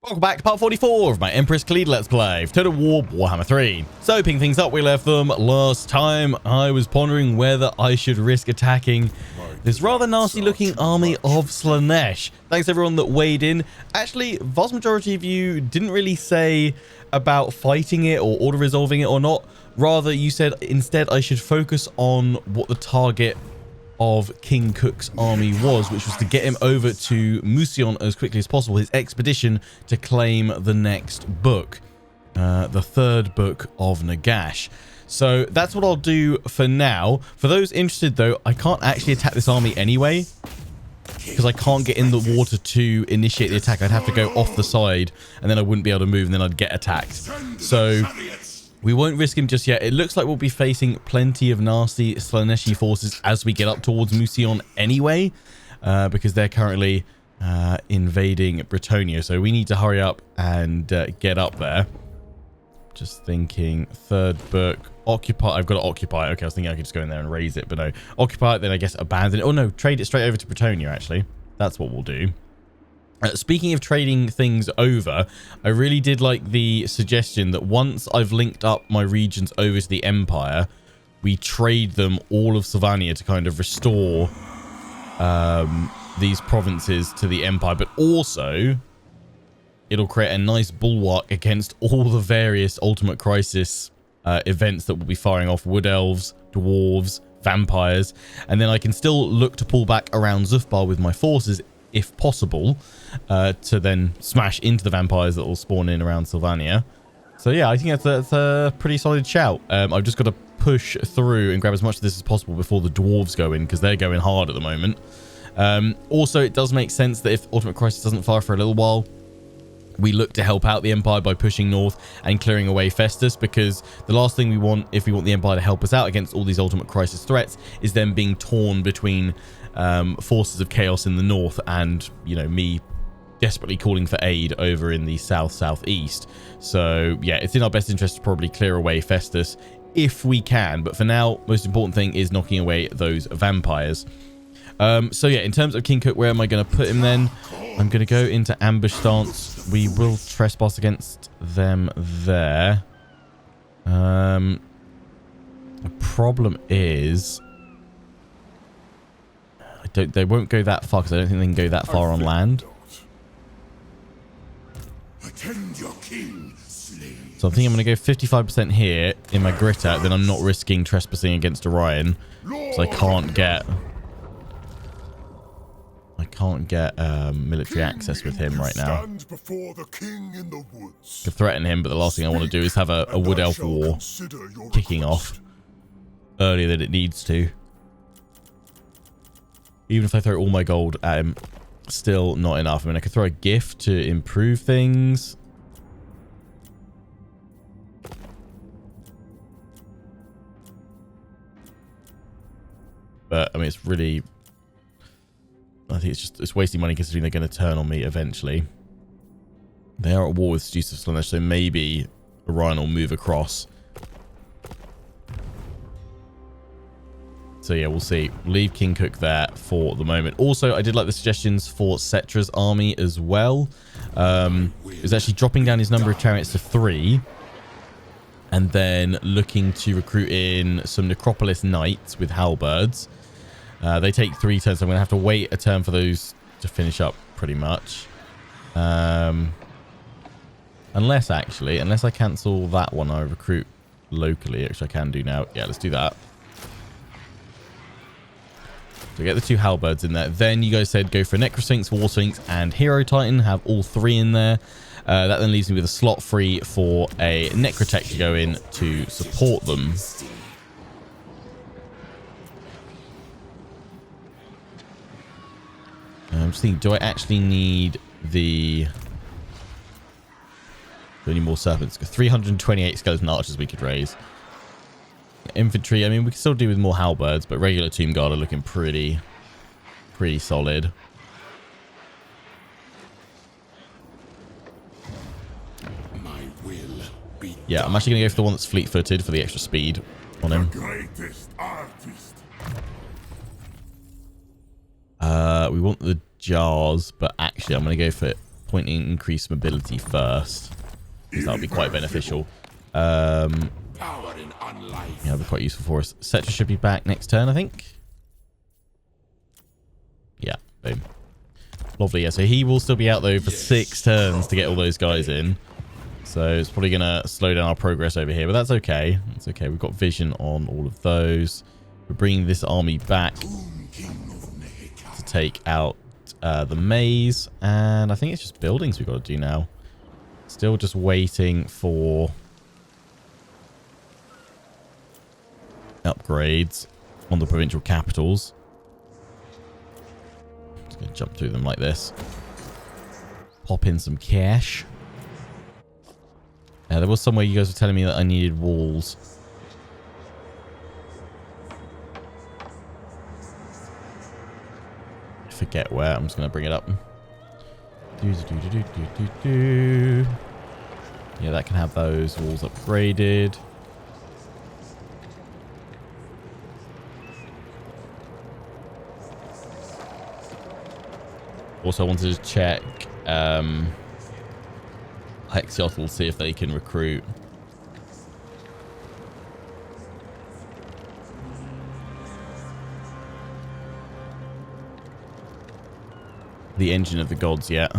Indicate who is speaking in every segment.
Speaker 1: Welcome back to part 44 of my Empress Khalida Let's Play of Total War Warhammer 3. So, picking things up, we left them last time. I was pondering whether I should risk attacking this rather nasty looking army of Slaanesh. Thanks everyone that weighed in. Actually, vast majority of you didn't really say about fighting it or auto-resolving it or not. Rather, you said instead I should focus on what the target of King Cook's army was, which was to get him over to Musion as quickly as possible, his expedition to claim the next book, the third book of Nagash. So that's what I'll do for now. For those interested though, I can't actually attack this army anyway, because I can't get in the water to initiate the attack. I'd have to go off the side and then I wouldn't be able to move and then I'd get attacked. So we won't risk him just yet. It looks like we'll be facing plenty of nasty Slaaneshi forces as we get up towards Musion anyway, because they're currently invading Bretonnia. So we need to hurry up and get up there. Just thinking, third book, occupy. I've got to occupy. Okay, I was thinking I could just go in there and raise it, but no. Occupy it, then I guess abandon it. Oh no, trade it straight over to Bretonnia, actually. That's what we'll do. Speaking of trading things over, I really did like the suggestion that once I've linked up my regions over to the Empire, we trade them all of Sylvania to kind of restore these provinces to the Empire, but also it'll create a nice bulwark against all the various Ultimate Crisis events that will be firing off Wood Elves, Dwarves, Vampires, and then I can still look to pull back around Zufbar with my forces if possible, to then smash into the vampires that will spawn in around Sylvania. So yeah, I think that's a pretty solid shout. I've just got to push through and grab as much of this as possible before the dwarves go in, because they're going hard at the moment. Also, it does make sense that if Ultimate Crisis doesn't fire for a little while, we look to help out the Empire by pushing north and clearing away Festus, because the last thing we want, if we want the Empire to help us out against all these Ultimate Crisis threats, is them being torn between forces of chaos in the north and, you know, me desperately calling for aid over in the southeast. So yeah, it's in our best interest to probably clear away Festus if we can, but for now, most important thing is knocking away those vampires. So yeah, in terms of King Cook, where am I going to put him then? I'm going to go into ambush stance. We will trespass against them there. The problem is they won't go that far, because I don't think they can go that far on land. So I think I'm going to go 55% here in my Gritta, then I'm not risking trespassing against Orion, so I can't get military access with him right now. Could threaten him, but the last thing I want to do is have a Wood Elf war kicking off earlier than it needs to. Even if I throw all my gold at him, still not enough. I mean, I could throw a gift to improve things. But, I mean, it's really... I think it's wasting money, considering they're going to turn on me eventually. They are at war with Seduce of Slaanesh, so maybe Orion will move across. So yeah, we'll see. Leave King Cook there for the moment. Also, I did like the suggestions for Cetra's army as well. It was actually dropping down his number of chariots to 3. And then looking to recruit in some Necropolis Knights with halberds. They take 3 turns, so I'm going to have to wait a turn for those to finish up pretty much. Unless I cancel that one, I recruit locally, which I can do now. Yeah, let's do that. So get the 2 halberds in there. Then you guys said go for Necrosphinx, War Sphinx, and Hero Titan. Have all 3 in there. That then leaves me with a slot free for a Necrotech to go in to support them. I'm just thinking, do I actually need the... Do I need more serpents? 328 skeleton archers we could raise. Infantry, I mean, we can still do with more halberds, but regular Tomb Guard are looking pretty solid. Yeah, I'm actually going to go for the one that's fleet-footed for the extra speed on him. We want the jars, but actually I'm going to go for point in increased mobility first, because that'll be quite beneficial. Yeah, that'll be quite useful for us. Cetra should be back next turn, I think. Yeah, boom. Lovely. Yeah, so he will still be out though for 6 turns to get all those guys in. So it's probably going to slow down our progress over here, but that's okay. It's okay. We've got vision on all of those. We're bringing this army back to take out the maze. And I think it's just buildings we've got to do now. Still just waiting for upgrades on the provincial capitals. Just going to jump through them like this. Pop in some cash. There was somewhere you guys were telling me that I needed walls. I forget where. I'm just going to bring it up. Yeah, that can have those walls upgraded. Also, I wanted to check Hexiotl, see if they can recruit. The Engine of the Gods yet.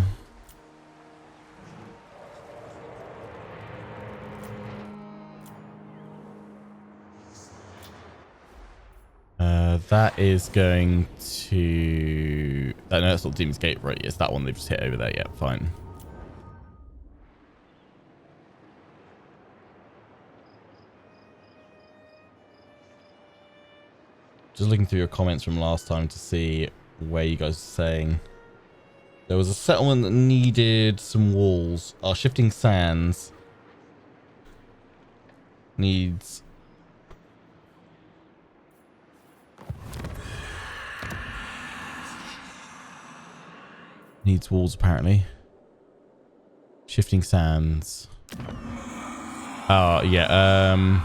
Speaker 1: That is going to... No, that's not Demon's Gate, right? Yes, that one they've just hit over there. Yeah, fine. Just looking through your comments from last time to see where you guys are saying. There was a settlement that needed some walls. Our Shifting Sands needs... Needs walls, apparently. Shifting Sands. Oh, yeah.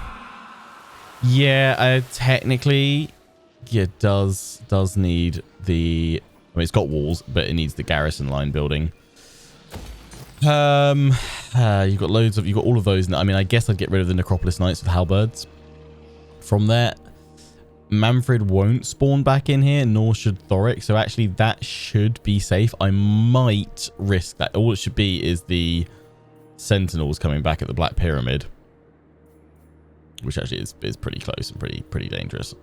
Speaker 1: Yeah, technically... Yeah, it does need the... I mean, it's got walls, but it needs the garrison line building. You've got loads of... You've got all of those. I mean, I guess I'd get rid of the Necropolis Knights with halberds. From there, Manfred won't spawn back in here, nor should Thoric. So actually, that should be safe. I might risk that. All it should be is the Sentinels coming back at the Black Pyramid. Which actually is pretty close and pretty dangerous.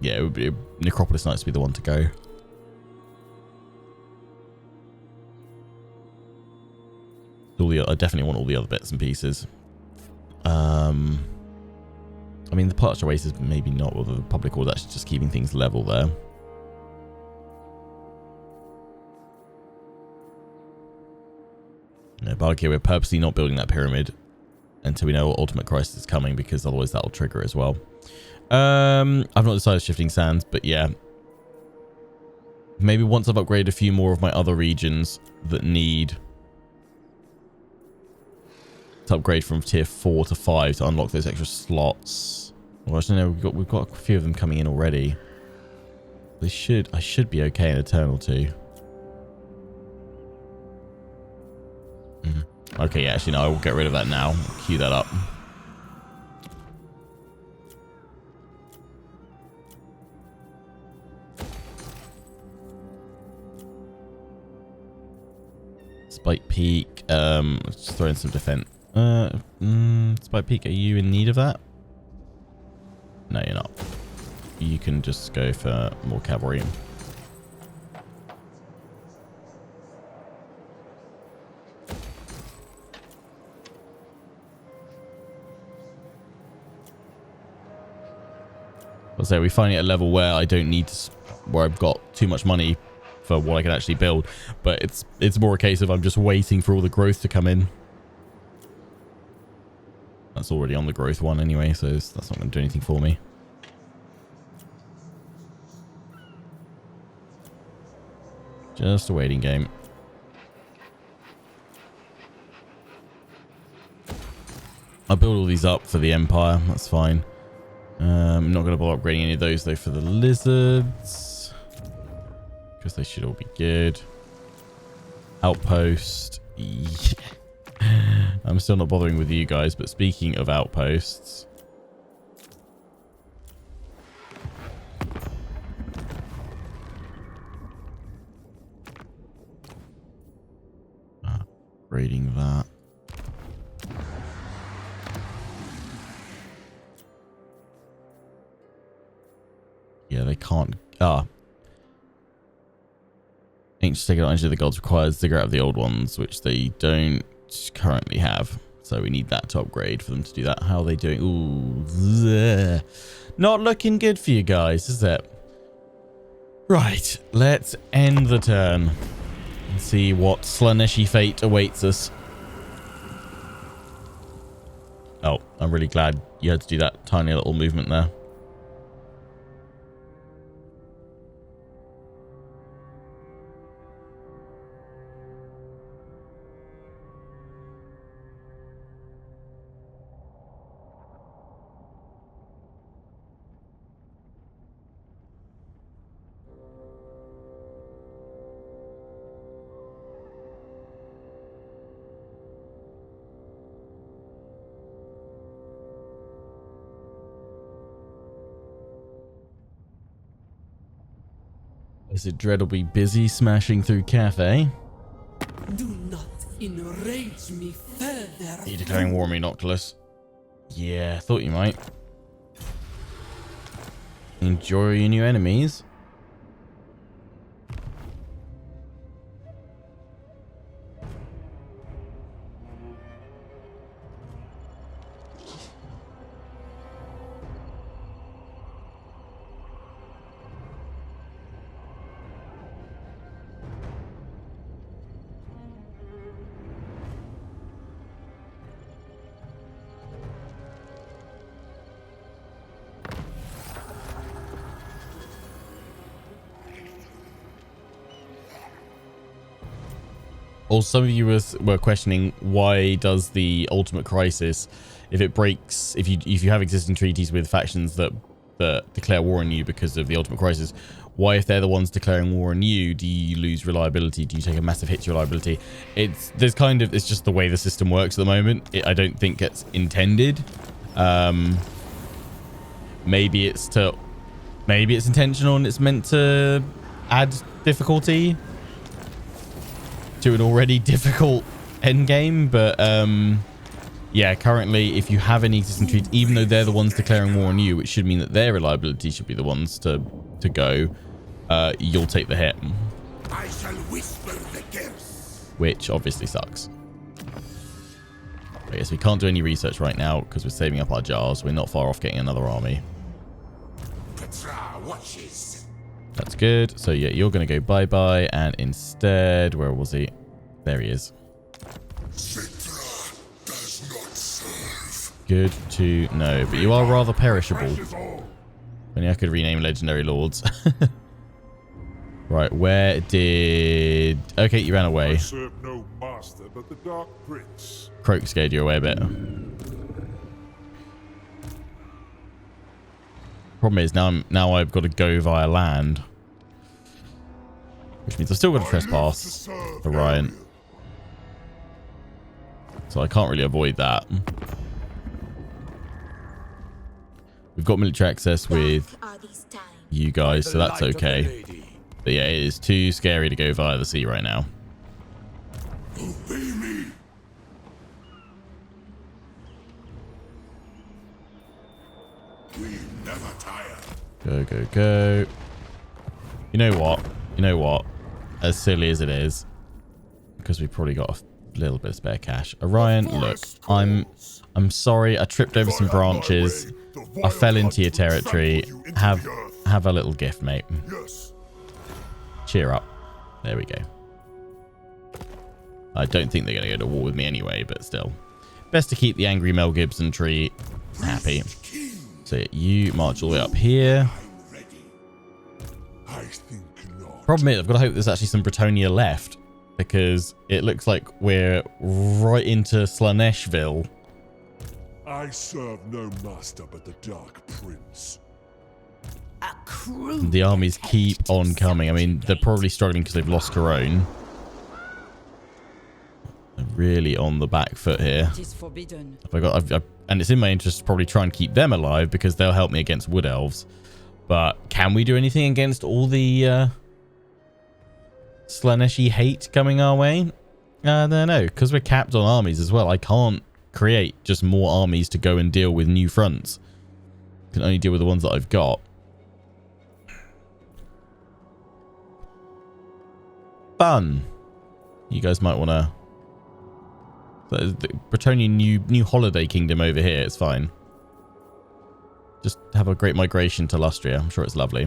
Speaker 1: Yeah, it would be Necropolis Knights would be the one to go. I definitely want all the other bits and pieces. I mean, the Parched Oasis maybe not, although the Public Order actually just keeping things level there. No, but okay, we're purposely not building that pyramid until we know Ultimate Crisis is coming, because otherwise that'll trigger as well. I've not decided Shifting Sands, but yeah. Maybe once I've upgraded a few more of my other regions that need to upgrade from tier 4 to 5 to unlock those extra slots. Well, actually, no, we've got a few of them coming in already. I should be okay in a turn or two. Okay, yeah, actually, no, I will get rid of that now. I'll queue that up. Spike Peak. Let's just throw in some defense. Spike Peak, are you in need of that? No, you're not. You can just go for more cavalry. So we're finding at a level where I don't need to, where I've got too much money for what I can actually build, but it's more a case of I'm just waiting for all the growth to come in. That's already on the growth one anyway, so that's not going to do anything for me. Just a waiting game. I'll build all these up for the Empire, that's fine. I'm not going to bother upgrading any of those though for the lizards, because they should all be good. Outpost. Yeah. I'm still not bothering with you guys, but speaking of outposts. Raiding that. Yeah, they can't. Ancient take advantage of the gods requires to get out of the old ones, which they don't currently have. So we need that to upgrade for them to do that. How are they doing? Ooh, bleh. Not looking good for you guys, is it? Right, let's end the turn and see what Slaneshi fate awaits us. Oh, I'm really glad you had to do that tiny little movement there. Is it Dread will be busy smashing through Cathay?
Speaker 2: Do not enrage me further.
Speaker 1: Are you declaring war on me, Noctilus? Yeah, thought you might. Enjoy your new enemies. Also, some of you were questioning why does the Ultimate Crisis, if it breaks, if you have existing treaties with factions that declare war on you because of the Ultimate Crisis, why, if they're the ones declaring war on you, do you lose reliability? Do you take a massive hit to reliability? It's just the way the system works at the moment. I don't think it's intended. Maybe it's intentional and it's meant to add difficulty to an already difficult endgame, but yeah, currently if you have any existing treaties, even though they're the ones declaring war on you, which should mean that their reliability should be the ones to go, you'll take the hit.
Speaker 3: I shall whisper the curse. Which
Speaker 1: obviously sucks. Okay, so we can't do any research right now because we're saving up our jars. We're not far off getting another army.
Speaker 3: Petra watches.
Speaker 1: That's good. So yeah, you're going to go bye-bye, and instead, where was he? There he is.
Speaker 3: Petra does not serve.
Speaker 1: Good to know, but you are rather perishable. Only I could rename legendary lords. Right, where did... Okay, you ran away.
Speaker 3: I serve no master but the Dark Prince.
Speaker 1: Croak scared you away a bit. Problem is, now I've got to go via land. Which means I've still got to trespass the Ryan. So I can't really avoid that. We've got military access with you guys, so that's okay. But yeah, it is too scary to go via the sea right now.
Speaker 3: Obey me. We never tire.
Speaker 1: Go, go, go. You know what? You know what? As silly as it is, because we've probably got a little bit of spare cash. Orion, look, I'm sorry. I tripped over some branches. I fell into your territory. Have a little gift, mate. Cheer up. There we go. I don't think they're going to go to war with me anyway, but still. Best to keep the angry Mel Gibson tree happy. So you march all the way up here. Problem is, I've got to hope there's actually some Bretonia left, because it looks like we're right into Slaneshville.
Speaker 3: I serve no master but the Dark Prince.
Speaker 1: The armies keep on coming. I mean, they're probably struggling because they've lost Corone. They're really on the back foot here.
Speaker 4: It is forbidden.
Speaker 1: And it's in my interest to probably try and keep them alive because they'll help me against wood elves. But can we do anything against all the Slaneshi hate coming our way? No, because we're capped on armies as well. I can't create just more armies to go and deal with new fronts. I can only deal with the ones that I've got. Fun. You guys might want to... The Bretonian new holiday kingdom over here. It's fine. Just have a great migration to Lustria. I'm sure it's lovely.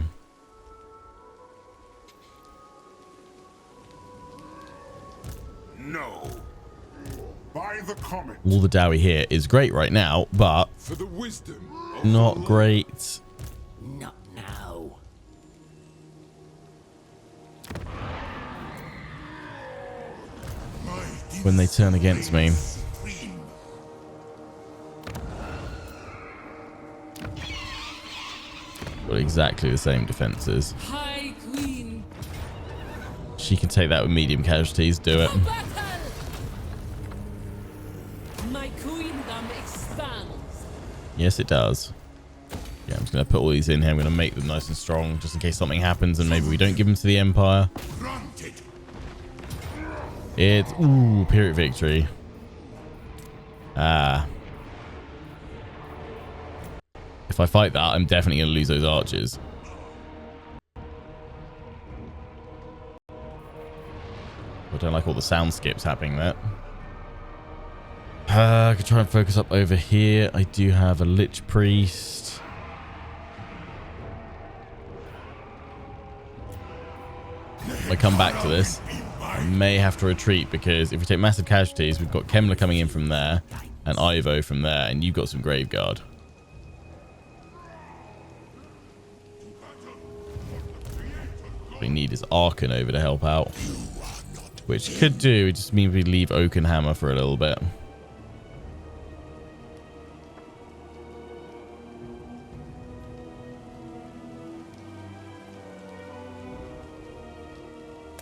Speaker 3: No. By the comet.
Speaker 1: All the Dowie here is great right now, but
Speaker 3: For the wisdom of
Speaker 1: not
Speaker 3: the Lord.
Speaker 1: great
Speaker 4: Not now.
Speaker 1: when they turn against me. Got exactly the same defenses.
Speaker 2: High Queen.
Speaker 1: She can take that with medium casualties. Do it.
Speaker 2: Battle. My queendom expands.
Speaker 1: Yes, it does. Yeah, I'm just going to put all these in here. I'm going to make them nice and strong just in case something happens and maybe we don't give them to the Empire.
Speaker 3: Granted.
Speaker 1: It's... Ooh, Pyrrhic victory. Ah. If I fight that, I'm definitely going to lose those archers. I don't like all the sound skips happening there. I could try and focus up over here. I do have a Lich Priest. If I come back to this, I may have to retreat because if we take massive casualties, we've got Kemler coming in from there and Ivo from there, and you've got some Graveguard. What we need is Arkan over to help out, which could do. It just means we leave Oakenhammer for a little bit.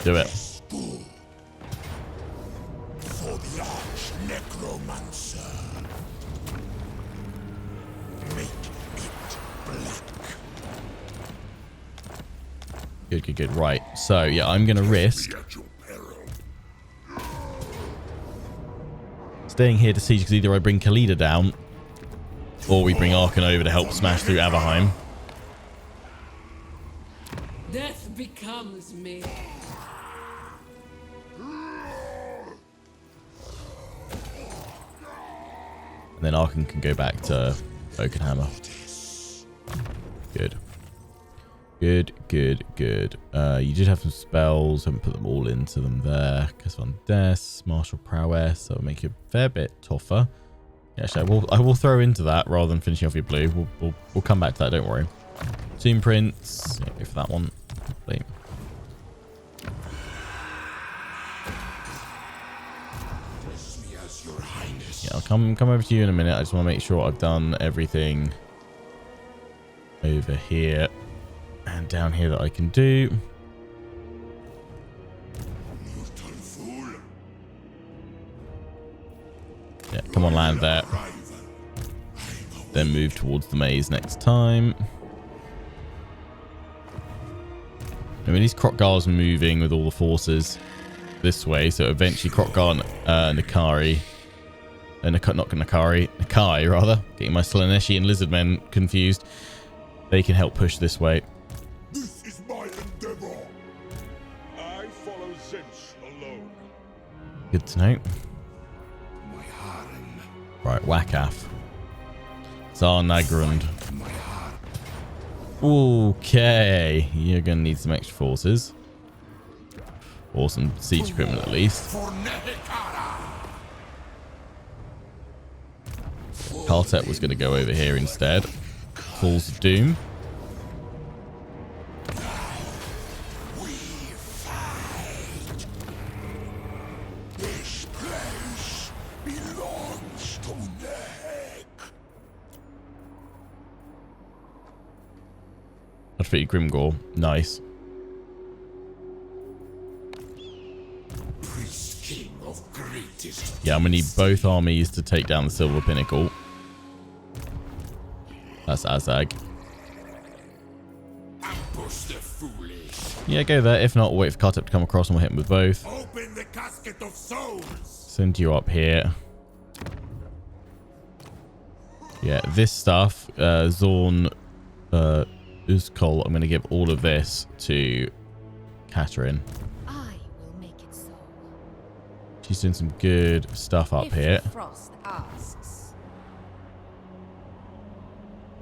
Speaker 1: Do it.
Speaker 3: For the arch necromancer. Make it black.
Speaker 1: Good. Right. So, yeah, I'm going to risk
Speaker 3: At your peril.
Speaker 1: staying here to siege because either I bring Khalida down or we bring Arkan over to help smash through Averheim.
Speaker 2: Death becomes me.
Speaker 1: And then Arkan can go back to Oakenhammer. Good. You did have some spells. I haven't put them all into them there. Curse on Death, Martial Prowess. That'll make you a fair bit tougher. Yeah, actually, I will throw into that rather than finishing off your blue. We'll come back to that, don't worry. Tomb Prince. Yeah, go for that one. Lovely. Yeah, I'll come over to you in a minute. I just want to make sure I've done everything over here and down here that I can do. Yeah, come on, land there. Then move towards the maze next time. I mean, these Krokgar's moving with all the forces this way, so eventually Krokgar and Nakari, not Nakari, Nakai rather, getting my Slaneshi and Lizardmen confused. They can help push this way.
Speaker 3: This is my endeavor. I follow Zinch alone.
Speaker 1: Good to know.
Speaker 3: My harem.
Speaker 1: Right, Wakaf. Tsar Nagrund.
Speaker 3: My harem.
Speaker 1: Okay, you're going to need some extra forces. Or some siege equipment at least.
Speaker 3: For Nehekara.
Speaker 1: Kartet was going to go over here instead. Falls of Doom.
Speaker 3: We fight. This place belongs to Nehek.
Speaker 1: I defeated Grimgor. Nice.
Speaker 3: Priest King of Greece.
Speaker 1: Yeah, I'm going to need both armies to take down the Silver Pinnacle. That's Azag.
Speaker 3: Ambush the foolish.
Speaker 1: Yeah, go there. If not, we'll wait for Kartep to come across and we'll hit him with both.
Speaker 3: Open the casket of souls.
Speaker 1: Send you up here. Yeah, this stuff, Zorn, Uzkol, I'm going to give all of this to Catherine.
Speaker 5: I will make it so.
Speaker 1: She's doing some good stuff up
Speaker 5: If
Speaker 1: here.
Speaker 5: the Frost asks.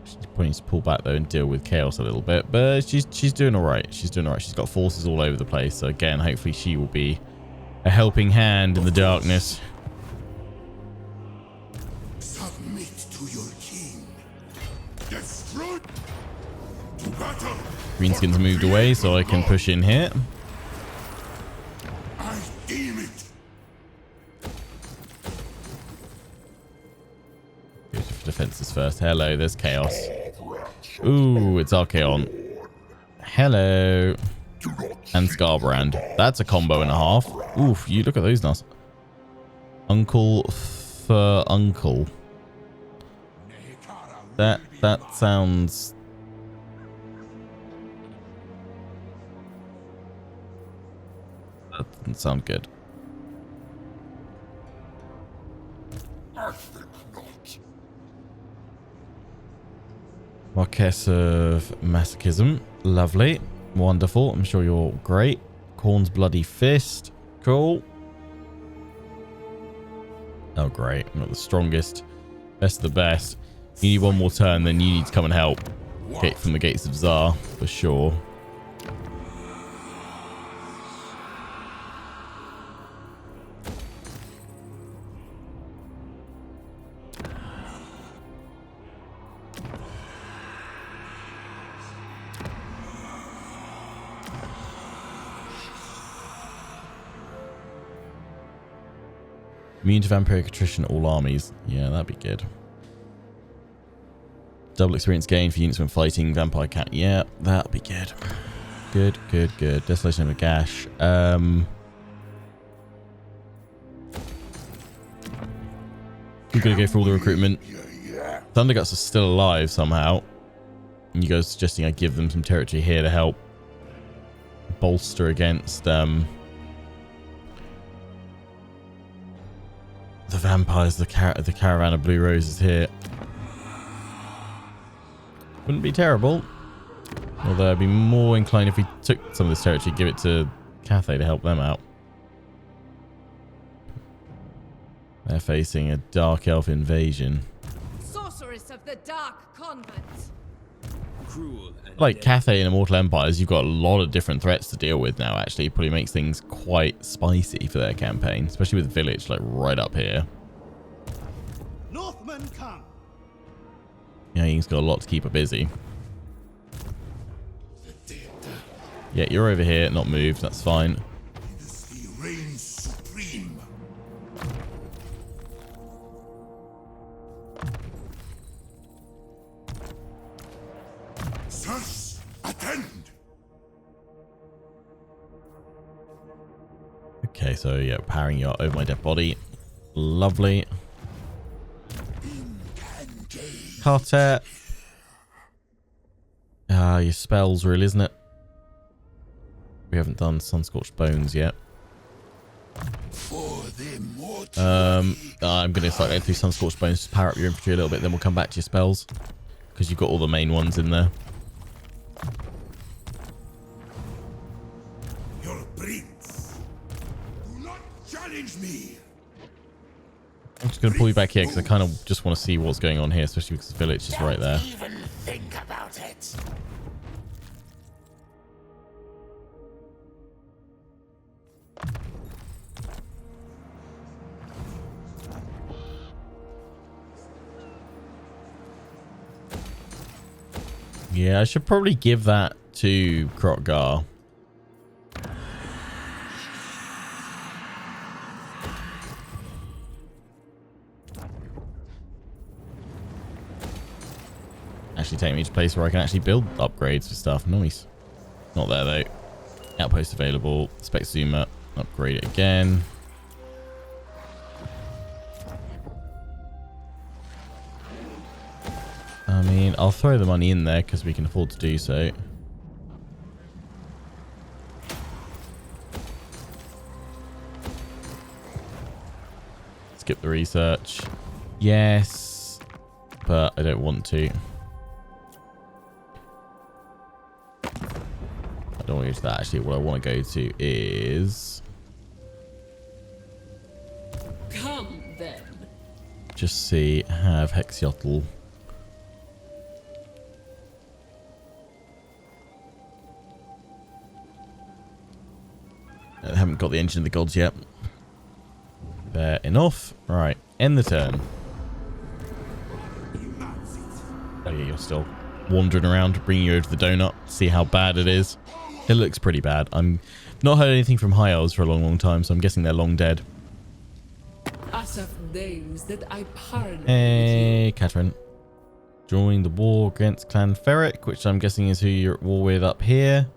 Speaker 1: She's probably needs to pull back though and deal with chaos a little bit, but she's doing all right. She's doing all right. She's got forces all over the place. So again, hopefully she will be a helping hand in the darkness.
Speaker 3: Submit to your king. Destroy. To battle.
Speaker 1: Greenskin's moved away, so I can push in here.
Speaker 3: I deem it.
Speaker 1: Go for defenses first. Hello, there's chaos. Ooh, it's Archaon. Hello. And Scarbrand. That's a combo and a half. Oof, you look at those nuts. Uncle for uncle. That sounds... That doesn't sound good.
Speaker 3: I think not.
Speaker 1: Marquess of Masochism. Lovely. Wonderful. I'm sure you're great. Korn's Bloody Fist. Cool. Oh, great. I'm not the strongest. Best of the best. You need one more turn, then you need to come and help. Gate from the Gates of Tsar, for sure. Immune to vampiric attrition all armies. Yeah, that'd be good. Double experience gain for units when fighting vampire cat. Yeah, that'll be good. Good, good, good. Desolation of a gash. We're gonna go for all the recruitment. Thunderguts are still alive somehow. And you guys suggesting I give them some territory here to help bolster against the vampires. The caravan of blue roses here. Wouldn't be terrible. Although I'd be more inclined if we took some of this territory, give it to Cathay to help them out. They're facing a dark elf invasion.
Speaker 2: Sorceress of the Dark Convent.
Speaker 6: Cruel and
Speaker 1: Like
Speaker 6: dead.
Speaker 1: Cathay and Immortal Empires, you've got a lot of different threats to deal with now, actually. It probably makes things quite spicy for their campaign, especially with Village, like right up here.
Speaker 6: Northmen come.
Speaker 1: Yeah, he's got a lot to keep her busy. Yeah, you're over here, not moved. That's fine.
Speaker 3: He reigns supreme. Sirs, attend.
Speaker 1: Okay, so yeah, powering you over my dead body. Lovely. Carter. Your spells rule, isn't it? We haven't done Sunscorched Bones yet.
Speaker 3: For the mortal.
Speaker 1: I'm going to start going through Sunscorched Bones to power up your infantry a little bit, then we'll come back to your spells. Because you've got all the main ones in there.
Speaker 3: Your prince. Do not challenge me.
Speaker 1: I'm just going to pull you back here because I kind of just want to see what's going on here, especially because the village is right there.
Speaker 3: Even think about it.
Speaker 1: Yeah, I should probably give that to Krotgar. Actually take me to a place where I can actually build upgrades for stuff. Nice. Not there though. Outpost available. Spec Zoomer. Upgrade it again. I mean, I'll throw the money in there because we can afford to do so. Skip the research. Yes, but I don't want to. I don't want to go to that. Actually, what I want to go to is...
Speaker 4: Come then.
Speaker 1: just see, have Hexiotl. I haven't got the Engine of the Gods yet. Fair enough. Right, end the turn. Oh yeah, you're still wandering around, bringing you over to the donut, see how bad it is. It looks pretty bad. I'm not heard anything from High Elves for a long time, so I'm guessing they're long dead.
Speaker 4: As of days that I pardon.
Speaker 1: Hey, Catherine. Join the war against Clan Ferric, which I'm guessing is who you're at war with up here.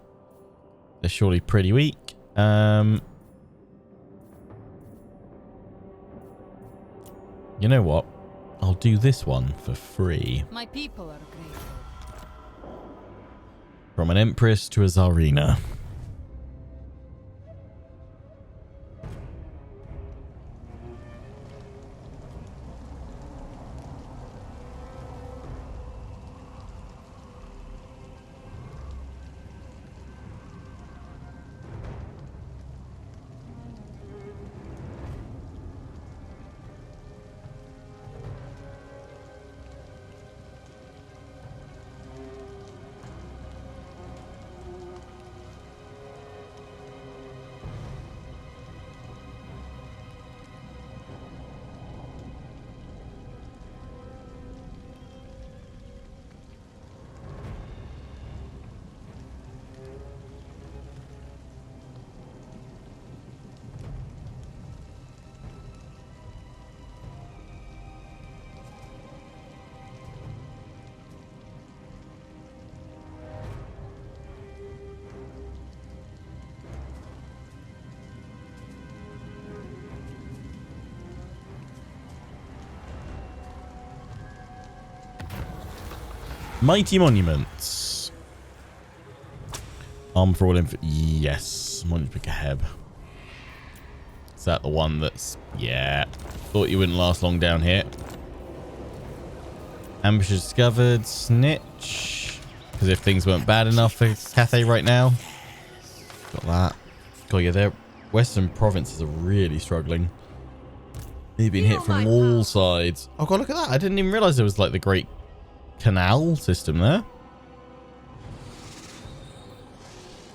Speaker 1: They're surely pretty weak. You know what? I'll do this one for free.
Speaker 5: My people are grateful.
Speaker 1: From an Empress to a Tsarina. Mighty Monuments. Arm for all yes. Monument Pick a Heb. Is that the one that's... yeah. Thought you wouldn't last long down here. Ambush discovered. Snitch. Because if things weren't bad enough for Cathay right now. Got that. God, yeah, their western provinces are really struggling. They've been hit from all sides. Oh god, look at that. I didn't even realize there was like the Great Canal system there.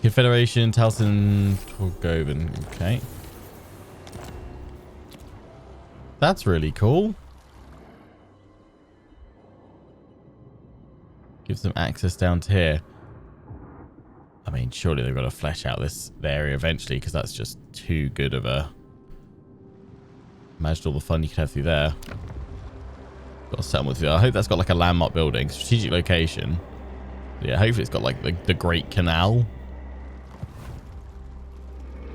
Speaker 1: Confederation, Talson, Torgovan. Okay. That's really cool. Gives them access down to here. I mean, surely they've got to flesh out this area eventually, because that's just too good of a... imagine all the fun you could have through there. Got a settlement through there. I hope that's got like a landmark building, strategic location. Yeah, hopefully it's got like the Great Canal.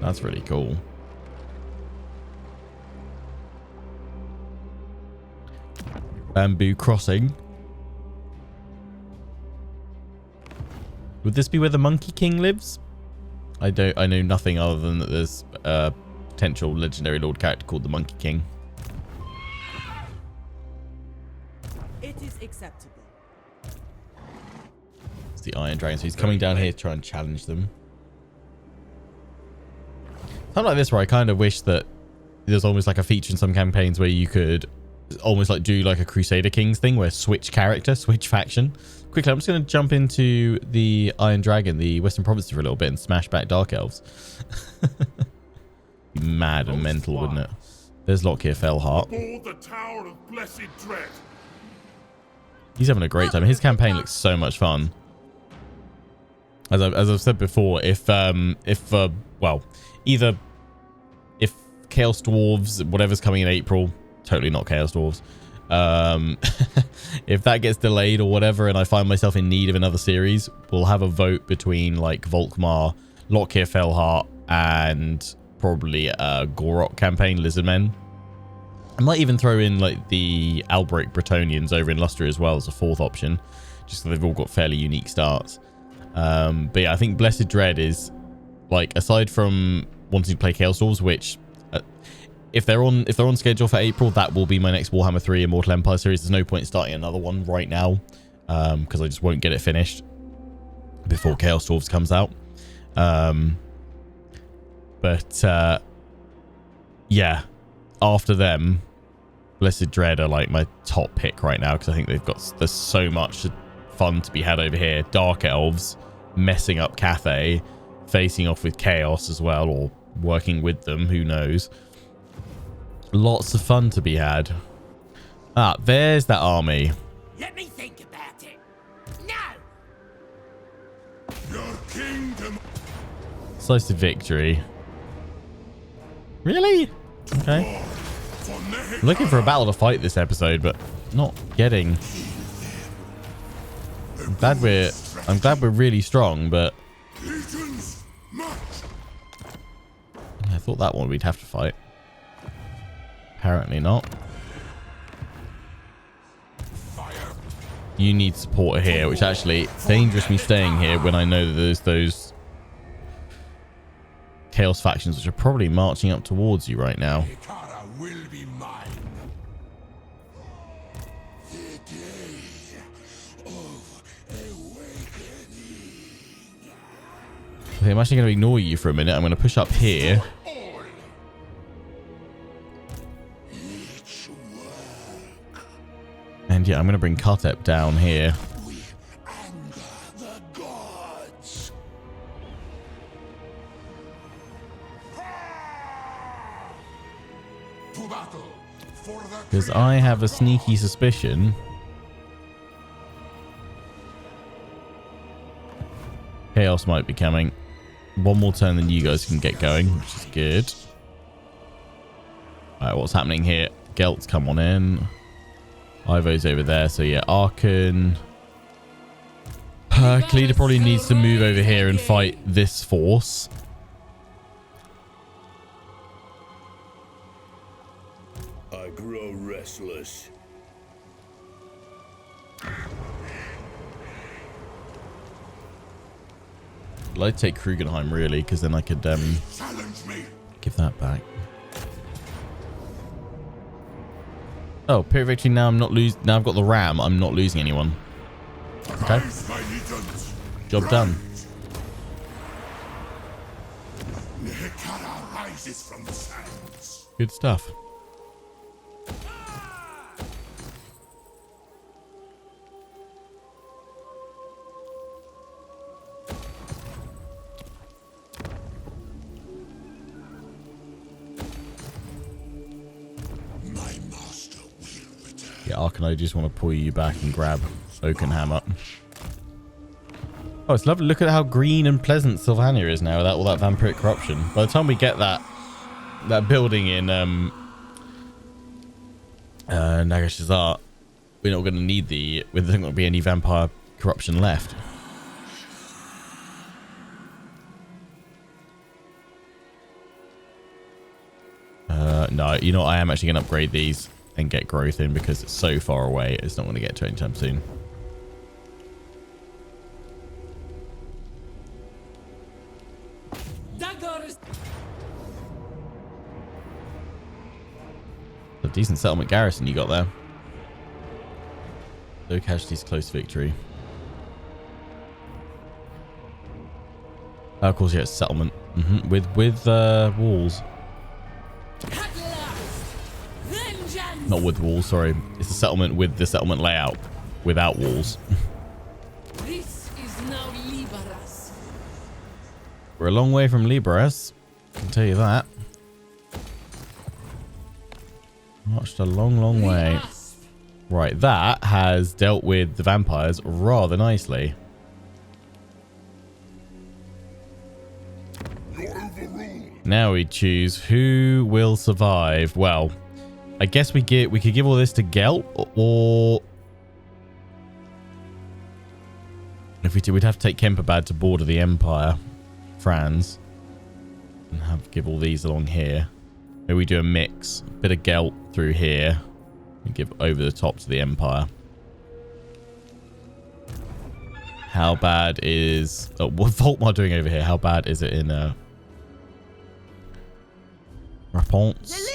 Speaker 1: That's really cool. Bamboo Crossing. Would this be where the Monkey King lives? I know nothing other than that there's a potential legendary lord character called the Monkey King.
Speaker 7: It is acceptable.
Speaker 1: It's the Iron Dragon, so he's coming down here to try and challenge them. Something like this where I kind of wish that there's almost like a feature in some campaigns where you could almost like do like a Crusader Kings thing where switch character, switch faction. Quickly, I'm just going to jump into the Iron Dragon, the Western Provinces for a little bit and smash back Dark Elves. Be mad and mental, wouldn't it? There's Lockyer Fellheart.
Speaker 3: Aboard the Tower of Blessed Dread.
Speaker 1: He's having a great time. His campaign looks so much fun. As I've said before, if either if Chaos Dwarves, whatever's coming in April, totally not Chaos Dwarves, if that gets delayed or whatever and I find myself in need of another series, we'll have a vote between like Volkmar, Lockyer Fellheart, and probably a Gorok campaign, Lizardmen. I might even throw in like the Albrecht Bretonians over in Lustre as well as a fourth option, just so they've all got fairly unique starts. But yeah, I think Blessed Dread is like, aside from wanting to play Chaos Dwarves, which if they're on schedule for April, that will be my next Warhammer 3 Immortal Empire series. There's no point starting another one right now because I just won't get it finished before Chaos Dwarves comes out. Yeah, after them, Blessed Dread are like my top pick right now because I think there's so much fun to be had over here. Dark Elves messing up Cathay, facing off with Chaos as well, or working with them, who knows. Lots of fun to be had. Ah, there's that army.
Speaker 8: Let me think about it. No!
Speaker 3: Your kingdom.
Speaker 1: Decisive victory. Really? Okay. I'm looking for a battle to fight this episode, but not getting. I'm glad we're really strong, but I thought that one we'd have to fight. Apparently not. You need support here, which actually dangerous me staying here when I know that there's those Chaos factions which are probably marching up towards you right now.
Speaker 3: Will be mine. The day of awakening.
Speaker 1: Okay, I'm actually going to ignore you for a minute. I'm going to push up here. And yeah, I'm going to bring Kutep down here. Because I have a sneaky suspicion Chaos might be coming. One more turn, then you guys can get going, which is good. Alright, what's happening here? Gelt's come on in. Ivo's over there, so yeah, Arkan. Khalida probably needs to move over here and fight this force.
Speaker 3: I grow restless.
Speaker 1: I'd like to take Krugenheim really, because then I could
Speaker 3: Challenge me.
Speaker 1: give that back. Oh, period victory. Now I'm not losing. Now I've got the ram. I'm not losing anyone. Okay. Job done.
Speaker 3: Rises from the sands.
Speaker 1: Good stuff. Yeah, Arkan, I just want to pull you back and grab Oakenhammer. Oh, it's lovely. Look at how green and pleasant Sylvania is now without all that vampiric corruption. By the time we get that building in Nagashazar, we're not going to need there's not going to be any vampire corruption left. No, you know, I am actually going to upgrade these and get growth in because it's so far away. It's not going to get to anytime soon. A decent settlement garrison you got there. No casualties, close victory. Of course, yeah, it's settlement with walls. Not with walls, sorry. It's a settlement with the settlement layout without walls.
Speaker 4: This is now Liberas.
Speaker 1: We're a long way from Liberas, I can tell you that. Marched a long way. Right, that has dealt with the vampires rather nicely. Now we choose who will survive. Well, I guess we could give all this to Gelt, or if we did, we'd have to take Kemperbad to border the Empire, Franz, and give all these along here. Maybe we do a mix. A bit of Gelt through here. And give over the top to the Empire. How bad is... Oh, what Volkmar doing over here? How bad is it in... Raponce?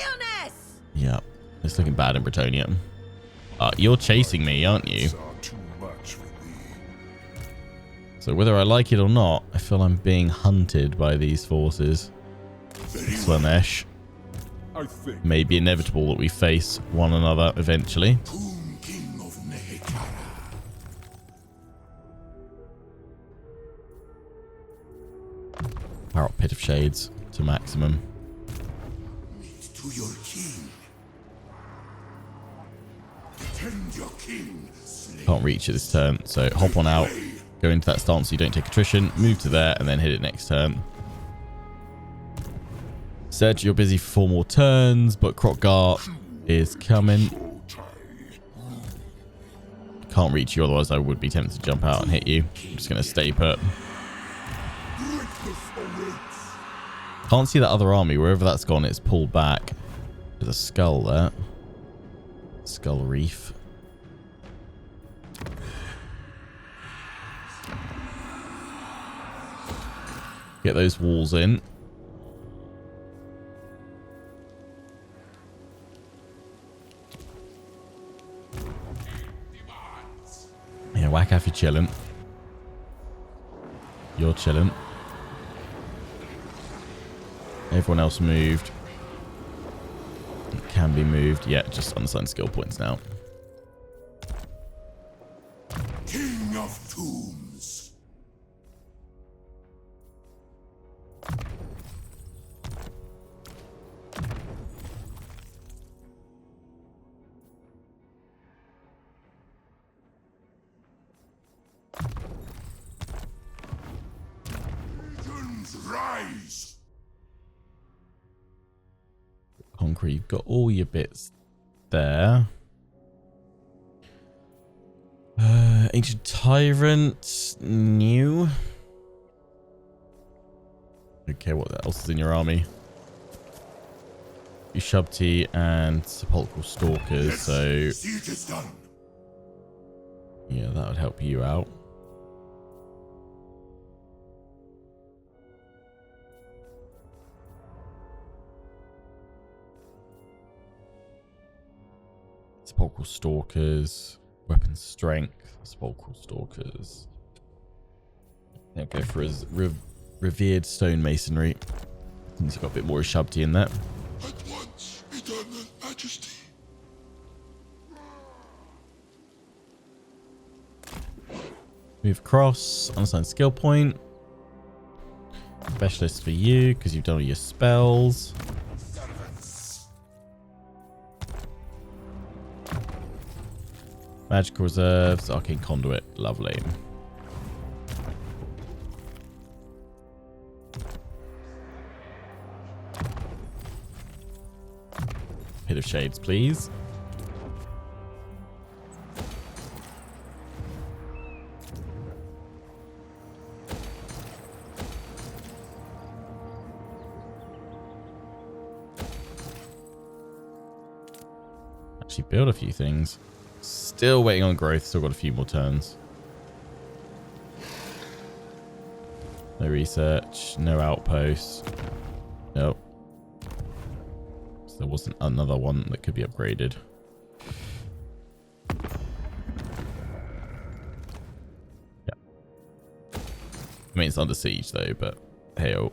Speaker 1: Yeah. It's looking bad in Bretonnia. You're chasing me, aren't you? So whether I like it or not, I feel I'm being hunted by these forces. Slanesh. May be inevitable that we face one another eventually. Power up Pit of Shades to maximum.
Speaker 3: To your king. Defend your king.
Speaker 1: Can't reach it this turn, so hop on out. Go into that stance so you don't take attrition. Move to there and then hit it next turn. Serge, you're busy for 4 more turns, but Krokgar is coming. Can't reach you, otherwise I would be tempted to jump out and hit you. I'm just going to stay put. Can't see that other army. Wherever that's gone, it's pulled back. There's a skull there. Skull Reef. Get those walls in. Yeah, whack off, you're chilling. You're chilling. Everyone else moved. It can be moved. Yeah, just unassigned skill points now.
Speaker 3: King of Tombs. Legends rise.
Speaker 1: Concrete, you've got all your bits there. Ancient Tyrant, new. Okay, what else is in your army? Ushabti and Sepulchral Stalkers, so
Speaker 3: Siege is done.
Speaker 1: yeah, that would help you out. Sepulchral Stalkers, weapon strength, Sepulchral Stalkers. Yeah, go for his revered stonemasonry. He's got a bit more Ushabti in that.
Speaker 3: At once, eternal majesty.
Speaker 1: Move across, unassigned skill point. Specialist for you because you've done all your spells. Magical reserves, arcane conduit, lovely. Pit of Shades, please. Actually build a few things. Still waiting on growth. Still got a few more turns. No research. No outposts. Nope. So there wasn't another one that could be upgraded. Yeah. I mean, it's under siege though, but hey-oh.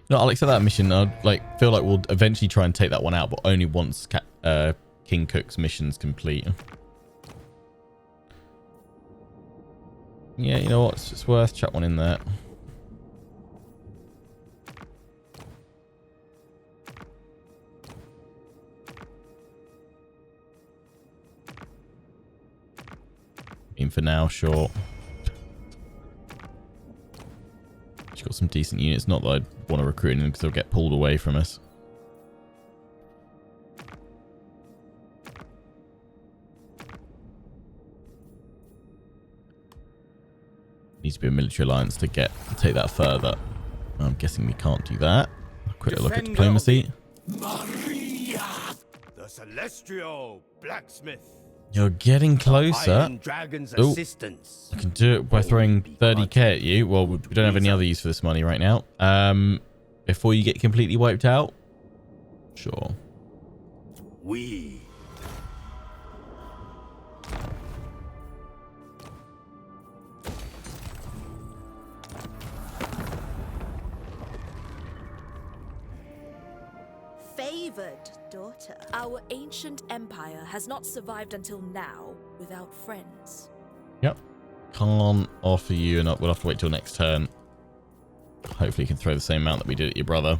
Speaker 1: No, I'll accept that mission. I'd feel like we'll eventually try and take that one out, but only once King Cook's mission's complete. Yeah, you know what? It's worth chuck one in there. In for now, sure. She's got some decent units. Not that I'd want to recruit them because they'll get pulled away from us. Needs to be a military alliance to take that further. I'm guessing we can't do that. Quick look at diplomacy.
Speaker 3: Maria, the Celestial Blacksmith.
Speaker 1: You're getting closer.
Speaker 3: Iron Dragon's assistance.
Speaker 1: I can do it by throwing 30k at you. Well, we don't have any other use for this money right now. Before you get completely wiped out? Sure.
Speaker 3: We.
Speaker 9: Favored daughter. Our ancient empire has not survived until now without friends.
Speaker 1: Yep. Can't offer you enough. We'll have to wait till next turn. Hopefully you can throw the same amount that we did at your brother.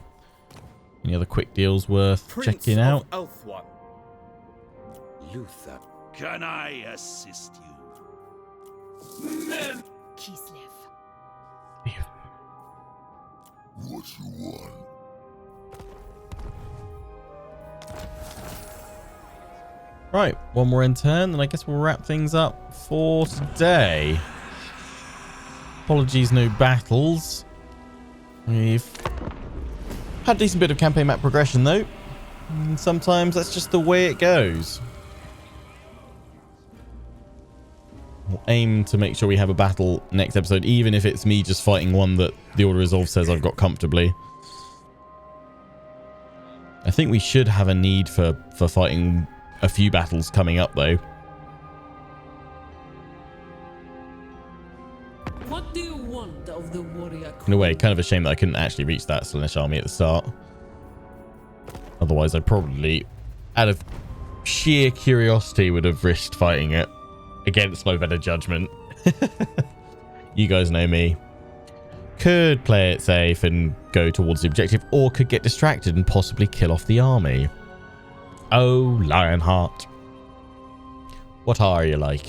Speaker 1: Any other quick deals worth checking out?
Speaker 3: Elfwan. Luther. Can I assist you?
Speaker 9: Kislev.
Speaker 3: What you want?
Speaker 1: Right, one more in turn, and I guess we'll wrap things up for today. Apologies, no battles. We've had a decent bit of campaign map progression, though. And sometimes that's just the way it goes. We'll aim to make sure we have a battle next episode, even if it's me just fighting one that the Order Resolve says I've got comfortably. I think we should have a need for fighting a few battles coming up, though.
Speaker 4: What do you want of the warrior?
Speaker 1: In a way, kind of a shame that I couldn't actually reach that Slaanesh army at the start. Otherwise, I probably, out of sheer curiosity, would have risked fighting it against my better judgment. You guys know me. Could play it safe and go towards the objective, or could get distracted and possibly kill off the army. Oh, Lionheart. What are you like?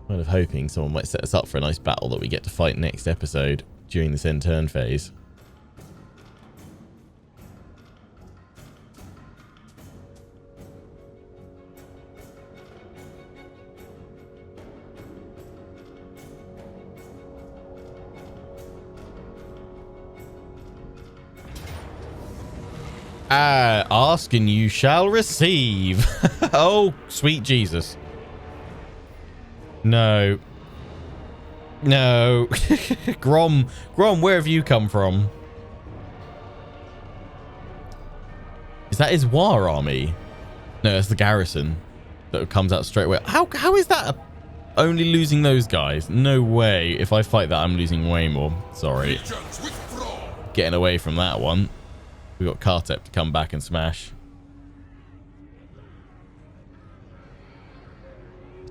Speaker 1: Kind of hoping someone might set us up for a nice battle that we get to fight next episode during this end turn phase. Ask and you shall receive. Oh, sweet Jesus. No. No. Grom, where have you come from? Is that his war army? No, that's the garrison that comes out straight away. How is that only losing those guys? No way. If I fight that, I'm losing way more. Sorry. Getting away from that one. We got Cathay to come back and smash.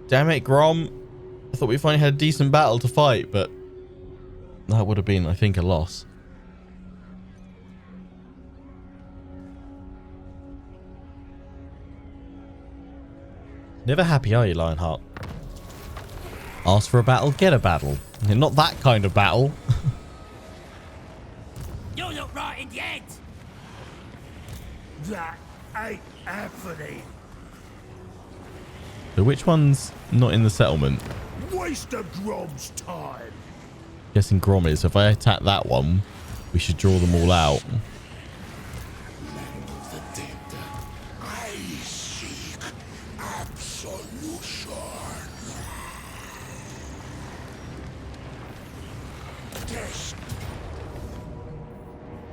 Speaker 1: Damn it, Grom. I thought we finally had a decent battle to fight, but that would have been, I think, a loss. Never happy, are you, Lionheart? Ask for a battle, get a battle. Not that kind of battle.
Speaker 8: You look right in the head.
Speaker 3: That ain't happening.
Speaker 1: So which one's not in the settlement?
Speaker 3: Waste of Grom's time.
Speaker 1: Guessing Grom is. So if I attack that one, we should draw them all out.
Speaker 3: Land of the dead. I seek absolution. Yes.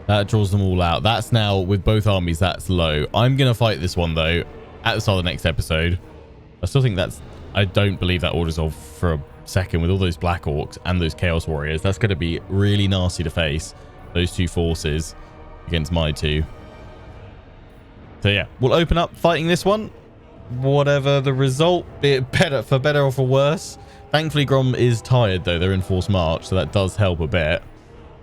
Speaker 1: That draws them all out. That's now, with both armies, that's low. I'm going to fight this one, though, at the start of the next episode. I still think that's... I don't believe that Order Resolve for a second with all those Black Orcs and those Chaos Warriors. That's going to be really nasty to face, those two forces against my two. So, yeah, we'll open up fighting this one. Whatever the result, be it better, for better or for worse. Thankfully, Grom is tired, though. They're in forced march, so that does help a bit.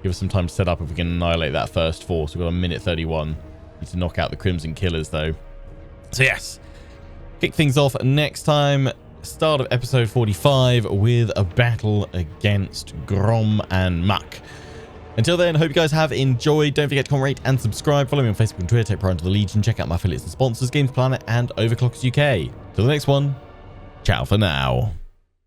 Speaker 1: Give us some time to set up if we can annihilate that first force. We've got a minute 31. Need to knock out the Crimson Killers, though. So, yes. Kick things off next time. Start of episode 45 with a battle against Grom and Muck. Until then, hope you guys have enjoyed. Don't forget to comment, rate, and subscribe. Follow me on Facebook and Twitter. Take part into the Legion. Check out my affiliates and sponsors, Games Planet and Overclockers UK. Till the next one, ciao for now.